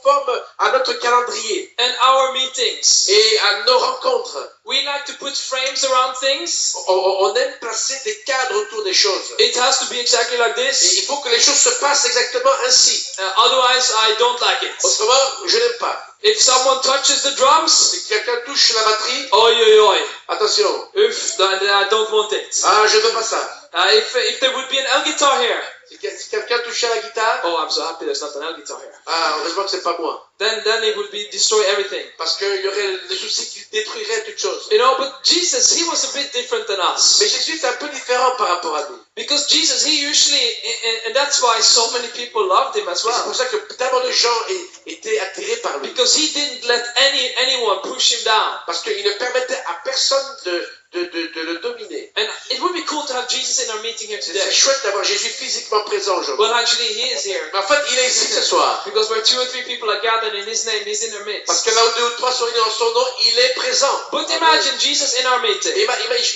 conforme à notre calendrier and our meetings. et à nos rencontres. We like to put frames around things. On aime placer des cadres autour des choses. It has to be exactly like Et this. il faut que les choses se passent exactement ainsi. Otherwise, I don't like it. Autrement, je n'aime pas. If someone touches the drums, Si quelqu'un touche la batterie, oi, oi, oi. attention. Then I don't want it. Ah, je ne veux pas ça. If there would be an air guitar here, Si quelqu'un touchait à la guitare, oh, I'm so happy there's not an air guitar here. ah, heureusement que c'est pas moi. Then it would be destroy everything. Parce qu'il y aurait des soucis qui détruiraient toute chose. You know, but Jesus, he was a bit different than us. Mais Jésus est un peu différent par rapport à nous. Because Jesus, he usually, and that's why so many people loved him as Et c'est well. pour ça que tellement de gens étaient attirés par lui. Because he didn't let anyone push him down. Parce qu'il ne permettait à personne de le dominer. And it would be cool to have Jesus in our meeting here C'est today. chouette d'avoir Jésus physiquement présent aujourd'hui. Well, actually, he is here. Mais en fait, il est ici ce soir. Because where 2 or 3 people are gathered in his name, he's in our Parce midst. que là où 2 ou 3 sont réunis en son nom, il est présent. But imagine Jesus in our meeting.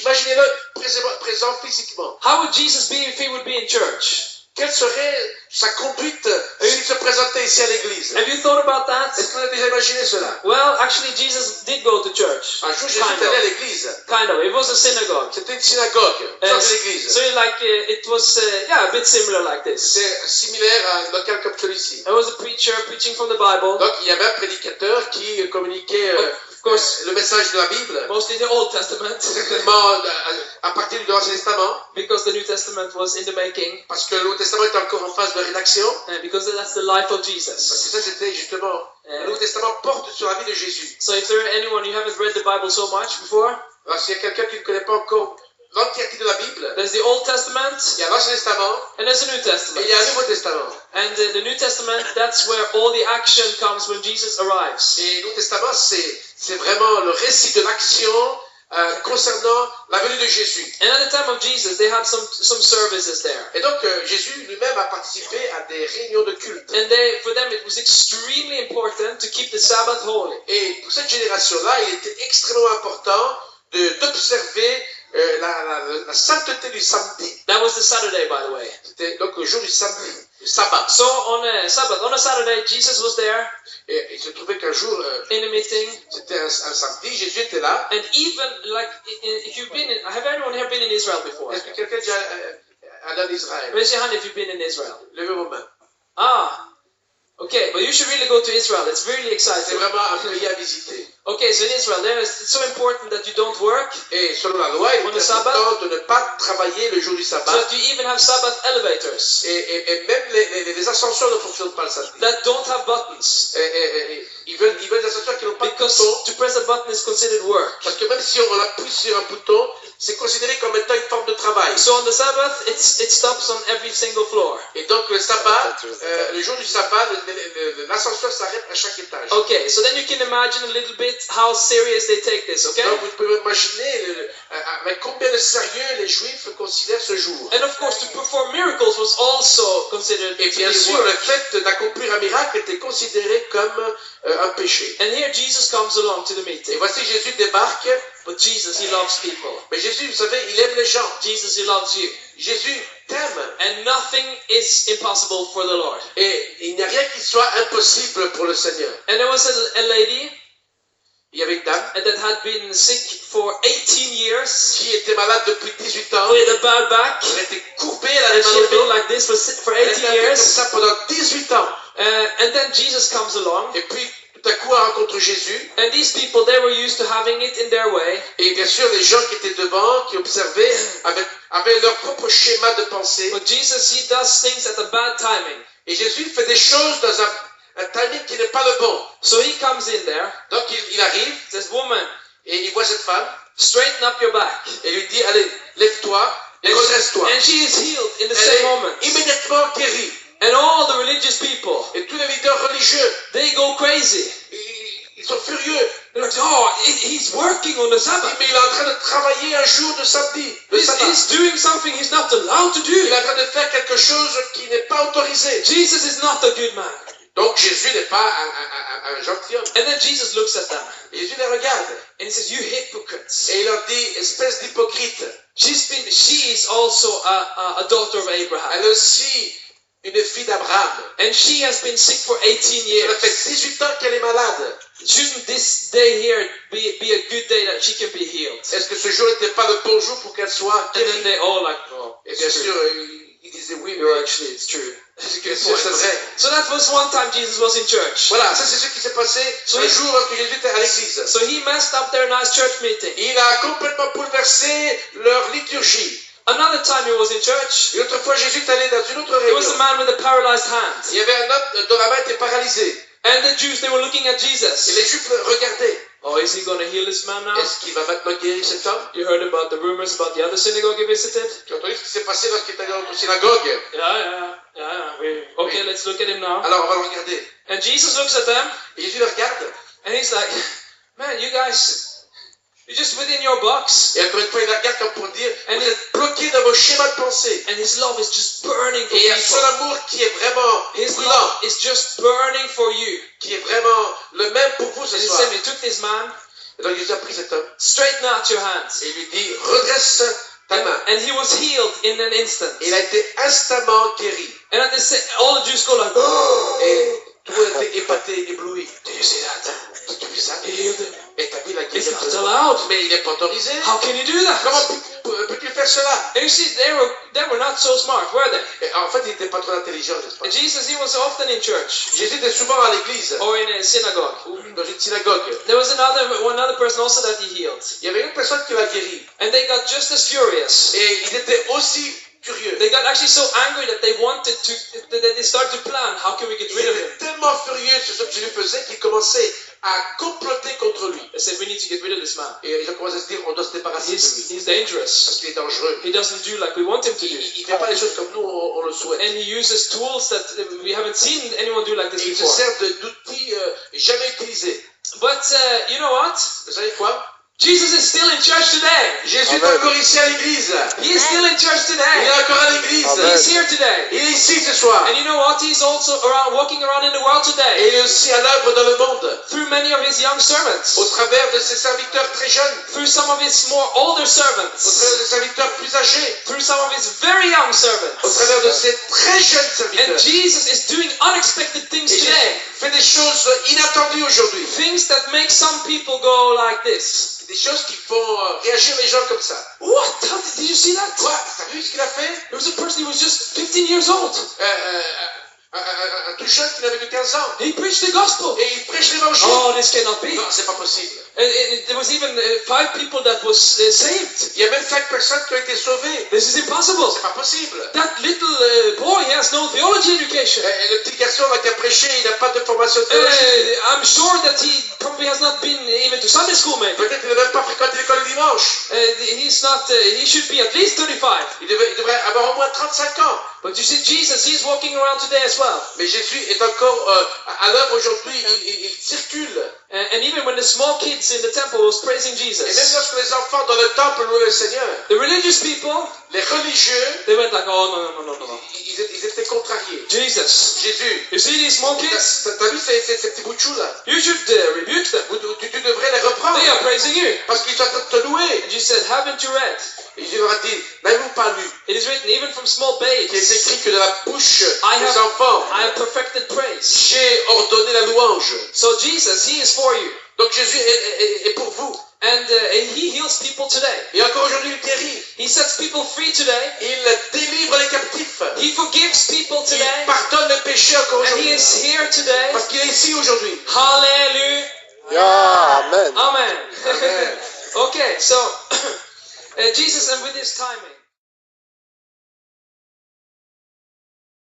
Imaginez-le présent physiquement. How would Jesus be if he would be in church? Quelle serait sa conduite s'il se présentait ici à l'église? Have you thought about that? Est-ce qu'on a déjà imaginé cela? Well, actually, Jesus did go to church. Un jour, Jésus est allé à l'église. Kind of. It was a synagogue. C'était une synagogue, une sorte d'église. So it was, a bit similar like this. C'est similaire à un local comme celui-ci. There was a preacher preaching from the Bible. Donc, il y avait un prédicateur qui communiquait Of course, le message de la Bible, mostly the Old Testament, certainement à partir de l'Ancien Testament, because the New Testament was in the making, parce que l'Ancien Testament est encore en phase de rédaction, and because that's the life of parce Jesus. que ça c'était justement, le Nouveau Testament porte sur la vie de Jésus. So if there are anyone you haven't read the Bible so much before, Alors s'il y a quelqu'un qui ne connaît pas encore l'entièreté de la Bible, there's the Old Testament il y a l'Ancien Testament and there's the New et Testament. il y a un Nouveau Testament. And the New Testament, that's where all the action comes when Jesus arrives. Et le Nouveau Testament, c'est vraiment le récit de l'action concernant la venue de Jésus. And at the time of Jesus, they had some services there. Et donc Jésus lui-même a participé à des réunions de culte. And for them, it was extremely important to keep the Sabbath holy. Et pour cette génération-là, il était extrêmement important d'observer la sainteté du samedi. That was the Saturday, by the way. C'était donc le jour du samedi, le sabbat. So on a Saturday, Jesus was there Et il se trouvait qu'un jour, in a meeting. c'était un samedi, Jésus était là. And even like, if you've been have anyone here been in Israel before? Est-ce que quelqu'un est déjà allé en Israël? Raise your hand if you've been in Israel. Levez vos mains. Ah, okay, but you should really go to Israel. It's really C'est exciting. vraiment un pays à visiter. Okay, so in Israel, it's so important that you don't work, Et selon la loi, il On est le très sabbat? important de ne pas travailler le jour du so sabbat. that you even have Sabbath elevators Et même les ascenseurs ne fonctionnent pas le samedi. that don't have buttons. Et ils veulent des ascenseurs qui n'ont pas de Because bouton. to press a button is considered work. Parce que même si on appuie sur un bouton, c'est considéré comme étant une forme de travail. So on the Sabbath, it stops on every single floor. Et donc le sabbat, le jour du sabbat, l'ascenseur s'arrête à chaque étage. Okay, so then you can imagine a little bit how serious they take this, okay? Donc vous pouvez imaginer avec combien de sérieux les Juifs considèrent ce jour. And of course, to perform miracles was also considered Et to bien be sûr, work. le fait d'accomplir un miracle était considéré comme un péché. And here Jesus comes along to the Et meeting. voici Jésus débarque. But Jesus, he loves people. Mais Jésus, vous savez, il aime les gens. Jesus, he loves you. Jésus t'aime. And nothing is impossible for the Lord. Et il n'y a rien qui soit impossible pour le Seigneur. And there was a lady Il y avait une dame that had been sick for 18 years qui était malade depuis 18 ans. with a bad back. Elle était courbée, elle avait And she mal au had been dos. like this for Elle 18 était un peu comme years. ça pendant 18 ans. And then Jesus comes along. Et puis, tout à coup, elle rencontre Jésus. And these people, they were used to having it in their way. Et bien sûr, les gens qui étaient devant, qui observaient, avaient leur propre schéma de pensée. But Jesus, he does things at a bad timing. Et Jésus fait des choses dans un timing qui n'est pas le bon. So he comes in there, Donc, il arrive says, "Woman, et il voit cette femme straighten up your back." et lui dit, allez, lève-toi et redresse-toi. And she is healed in the Elle same est moment. immédiatement guérie. And all the religious people, Et tous les leaders religieux, they go crazy. ils sont furieux. They're like, "Oh, he's working on the Sabbath. Mais il est en train de travailler un jour de samedi, le sabbat. He's doing something he's not allowed to Il est do. en train de faire quelque chose qui n'est pas autorisé. Jesus is not a good man." Donc Jésus n'est pas un gentilhomme. And then Jesus looks at them Et Jésus les regarde and he says, "You hypocrites." et il leur dit, espèce d'hypocrite. She is also a daughter of Abraham. Elle aussi une fille d'Abraham. And she has been sick for 18 Ça fait years. 18 ans qu'elle est malade. Shouldn't this day here be a good day that she can be healed? Est-ce que ce jour n'était pas le bon jour pour qu'elle soit And then guérie? they all like, oh, Et bien it's sûr, true. il disait oui, You're mais actually, it's true. bien sûr, c'est vrai. So that was one time Jesus was in church. Voilà, ça c'est ce qui s'est passé un jour lorsque Jésus était à l'église. So he messed up their nice church meeting. Il a complètement bouleversé leur liturgie. Another time he was in church, Et autrefois, Jésus est allé dans une autre there was a réunion. man with a paralyzed hand. Il y avait un homme dont la main était paralysée. And the Jews, they were looking at Et Jesus. les Juifs le regardaient. Oh, is he going to heal this man now? Est-ce qu'il va maintenant guérir cet homme? You heard about the rumors about the other synagogue he visited? Tu as entendu ce qui s'est passé lorsqu'il est allé dans notre synagogue? Yeah. Okay, let's look at him now. Alors on va le regarder. And Jesus looks at them, Et Jésus le regarde. and he's like, man, you guys, you're just within your box. Et encore une fois, il le regarde comme pour dire, And vous êtes bloqués dans vos schémas de pensée. And his love is just burning for Et il y a un people. seul amour qui est vraiment His brûlant, love is just burning for you. qui est vraiment le même pour vous ce And he soir. said, he took this man, Et donc Jésus a pris cet homme straighten out your hands. et il lui dit, redresse ta main. And he was healed in an instant. Et il a été instamment guéri. And at this, all the Jews go like, oh! Et tout le monde était épaté, ébloui. Did you see that? Tu as vu ça? He healed him. Et t'as vu la It's not guérison? allowed. Mais il n'est pas autorisé. How can you do that? Comment peux-tu faire cela? And you see, they were not so smart, were they? Et en fait, il n'était pas trop intelligent, n'est-ce pas? And Jesus, he was often in church Jésus était souvent à l'église, or in a synagogue. ou dans une synagogue. There was one other person also that he healed. Il y avait une personne qui l'a guéri. And they got just as furious. Et ils étaient aussi furieux. They got actually so angry that they started to plan, how can we get Ils rid of him? étaient tellement furieux sur ce que Jésus faisait qu'ils commençaient à comploter contre lui. They said, we need to get rid of this man. Et ils ont commencé à se dire, on doit se débarrasser de lui. He's dangerous. Parce qu'il est dangereux. He doesn't do like we want him to do. Il ne fait pas les choses comme nous, on le souhaite. And he uses tools that we haven't seen anyone do like this Et il se before. sert d'outils jamais utilisés. But you know what? Vous savez quoi? Jesus is still in church today. Jésus est encore ici à l'église. He is still in church Il today. est encore à l'église. He's here today. Il est ici ce soir. And you know what? He's also walking around in the world Et today il est aussi à l'œuvre dans le monde. through many of his young Au servants, travers de ses serviteurs très jeunes. through some of his more older Au servants, travers de ses serviteurs plus âgés. through some of his very young Au servants. travers de ses très jeunes And serviteurs. Jesus is doing unexpected things Et Jésus today. fait des choses inattendues aujourd'hui. Things that make some people go like this. Des choses qui font réagir les gens comme ça. What? Did you see that? Quoi? T'as vu ce qu'il a fait? There was a person, he was just 15 years old. Un tout jeune qui n'avait que 15 ans. He preached the gospel. Et il prêche l'évangile. Oh, this cannot be. Non, c'est pas possible. And there was even 5 people that was saved. Il y a même 5 personnes qui ont été sauvées. This is impossible. C'est pas possible. That little boy has no theology education. Le petit garçon qui a prêché, il n'a pas de formation théologique. I'm sure that he probably has not been even to Sunday school, maybe. Peut-être qu'il n'a même pas fréquenté l'école le dimanche. He's not. He should be at least 35. Il devrait avoir au moins 35 ans. But you see, Jesus, he's walking around today as well. Mais Jésus est encore à l'œuvre aujourd'hui. Il circule. And even when the small kids in the temple was praising Et même Jesus, lorsque les enfants dans le temple louaient le Seigneur, the religious people, les religieux, they went like, oh, no. ils étaient contrariés. Jesus, Jésus, you see these small kids? t'as vu ces petits bouts de choux là? You should rebuke them. Tu devrais les reprendre. They are praising you. Parce qu'ils sont en train de te louer. And Jesus said, haven't you read? Et Jésus leur a dit, n'avez-vous pas lu It is written even from small qu'il est babes, écrit que de la bouche I des have- enfants, I have perfected praise. j'ai ordonné la louange. So Jesus, he is for you. Donc Jésus est pour vous. And he heals people today. Et encore aujourd'hui, il guérit. He sets people free today. Il délivre les captifs. He forgives people Il today. pardonne les péchés encore And he aujourd'hui. is here today. Parce qu'il est ici aujourd'hui. Hallelujah. Amen. Amen. Amen. Okay, so Jesus, and with this timing,